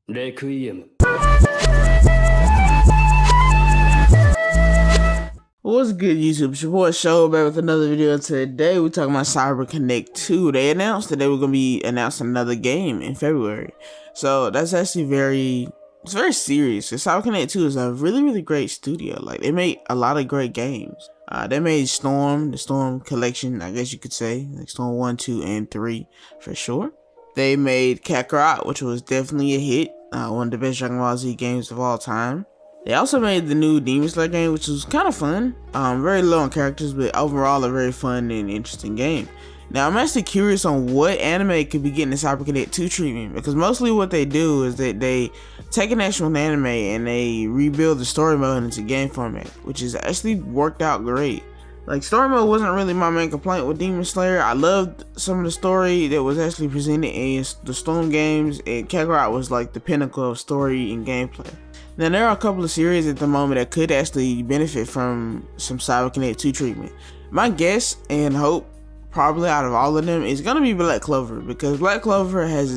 レクイエム。 What's good, YouTube? It's your boy Show back with another video. Today we're talking about CyberConnect 2. They announced that they were going to be announcing another game in February. So that's actually it's very serious. CyberConnect 2 is a really great studio. Like, they made a lot of great games. They made Storm, the Storm collection, I guess you could say, like Storm 1, 2, and 3 for sure. They made Kakarot, which was definitely a hit. One of the best Dragon Ball Z games of all time. They also made the new Demon Slayer game, which was kind of fun. Very low on characters, but overall a very fun and interesting game. Now, I'm actually curious on what anime could be getting the CyberConnect 2 treatment, because mostly what they do is that they take an actual anime and they rebuild the story mode into game format, which has actually worked out great. Like, story mode wasn't really my main complaint with Demon Slayer. I loved some of the story that was actually presented in the Storm games, and Kakarot was like the pinnacle of story and gameplay. Now, there are a couple of series at the moment that could actually benefit from some CyberConnect 2 treatment. My guess and hope, probably out of all of them, is going to be Black Clover, because Black Clover had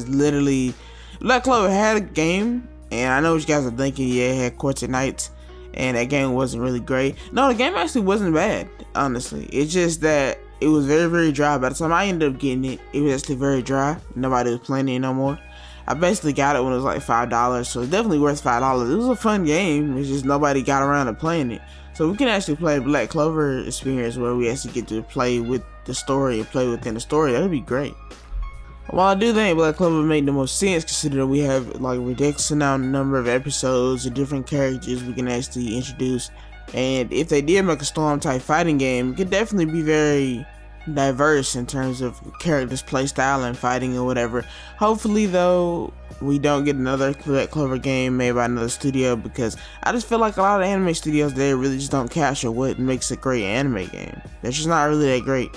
a game, and I know what you guys are thinking, yeah, it had Quartz Nights, and that game wasn't really great. No, the game actually wasn't bad, honestly. It's just that it was very dry. By the time I ended up getting it, it was actually very dry. Nobody was playing it no more. I basically got it when it was like $5, so it's definitely worth $5. It was a fun game, it's just nobody got around to playing it. So we can actually play a Black Clover experience where we actually get to play with the story and play within the story. That would be great. While I do think Black Clover made the most sense, considering we have like a ridiculous number of episodes and different characters we can actually introduce, and if they did make a Storm type fighting game, it could definitely be very diverse in terms of characters' playstyle and fighting or whatever. Hopefully though, we don't get another Black Clover game made by another studio, because I just feel like a lot of anime studios, they really just don't capture what makes a great anime game. They're just not really that great.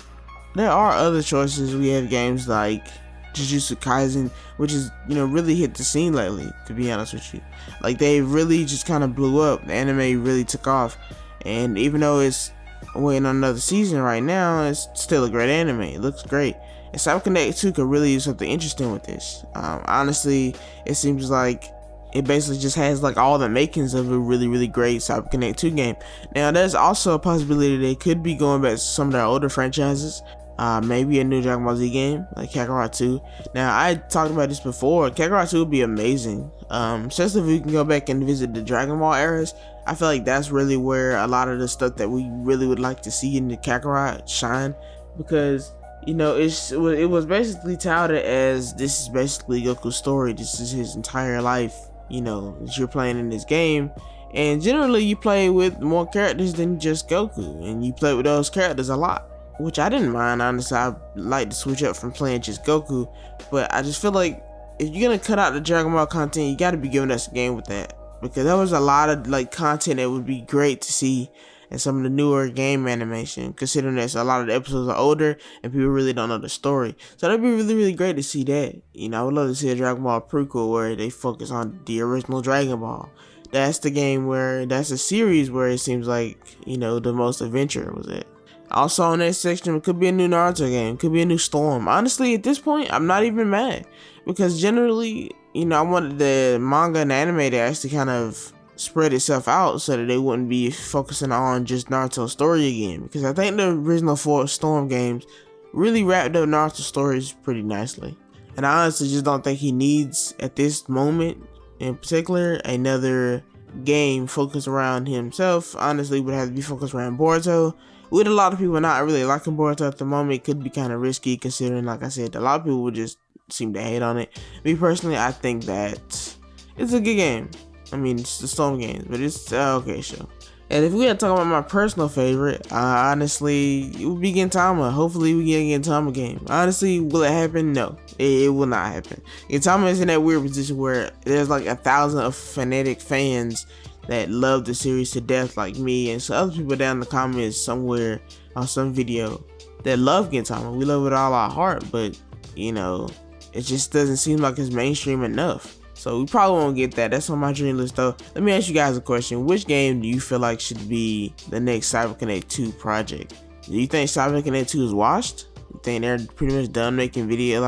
There are other choices. We have games like Jujutsu Kaisen, which is, really hit the scene lately, to be honest with you. Like, they really just kind of blew up. The anime really took off, and even though it's waiting on another season right now, it's still a great anime. It looks great, and CyberConnect 2 could really do something interesting with this. Honestly, it seems like it basically just has like all the makings of a really great CyberConnect 2 game. Now, there's also a possibility they could be going back to some of their older franchises. Maybe a new Dragon Ball Z game like Kakarot 2. Now, I talked about this before. Kakarot 2 would be amazing, especially if we can go back and visit the Dragon Ball eras. I feel like that's really where a lot of the stuff that we really would like to see in the Kakarot shine, because it was basically touted as, this is basically Goku's story, this is his entire life, that you're playing in this game. And generally you play with more characters than just Goku, and you play with those characters a lot, which I didn't mind. Honestly, I like to switch up from playing just Goku, but I just feel like if you're gonna cut out the Dragon Ball content, you gotta be giving us a game with that, because there was a lot of like content that would be great to see in some of the newer game animation, considering that a lot of the episodes are older and people really don't know the story. So that'd be really great to see that. I would love to see a Dragon Ball prequel where they focus on the original Dragon Ball. That's a series where it seems like, the most adventure was it. Also on that section, it could be a new Naruto game, could be a new Storm. Honestly, at this point, I'm not even mad, because generally, I wanted the manga and anime to actually kind of spread itself out so that they wouldn't be focusing on just Naruto's story again, because I think the original 4 Storm games really wrapped up Naruto's stories pretty nicely. And I honestly just don't think he needs, at this moment in particular, another game focused around himself. Honestly, it would have to be focused around Boruto. With a lot of people not really liking Boruto at the moment, it could be kind of risky, considering, like I said, a lot of people would just seem to hate on it. Me personally, I think that it's a good game. I mean, it's the Storm games, but it's okay show. And if we had to talk about my personal favorite, honestly, it would be Gintama. Hopefully we get a Gintama game. Honestly, will it happen? No, it will not happen. Gintama is in that weird position where there's like 1,000 of fanatic fans that love the series to death, like me and some other people down in the comments somewhere on some video that love Gintama. We love it all our heart, but it just doesn't seem like it's mainstream enough. So we probably won't get that. That's on my dream list though. Let me ask you guys a question. Which game do you feel like should be the next CyberConnect 2 project? Do you think CyberConnect 2 is washed? You think they're pretty much done making video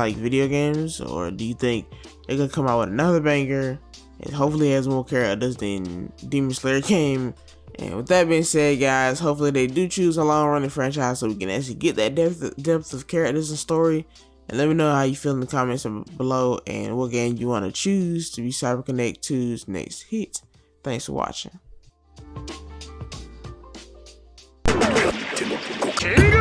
games? Or do you think they're gonna come out with another banger and hopefully it has more characters than Demon Slayer came. And with that being said, guys, hopefully they do choose a long-running franchise so we can actually get that depth of characters and story. And let me know how you feel in the comments below and what game you want to choose to be CyberConnect 2's next hit. Thanks for watching. King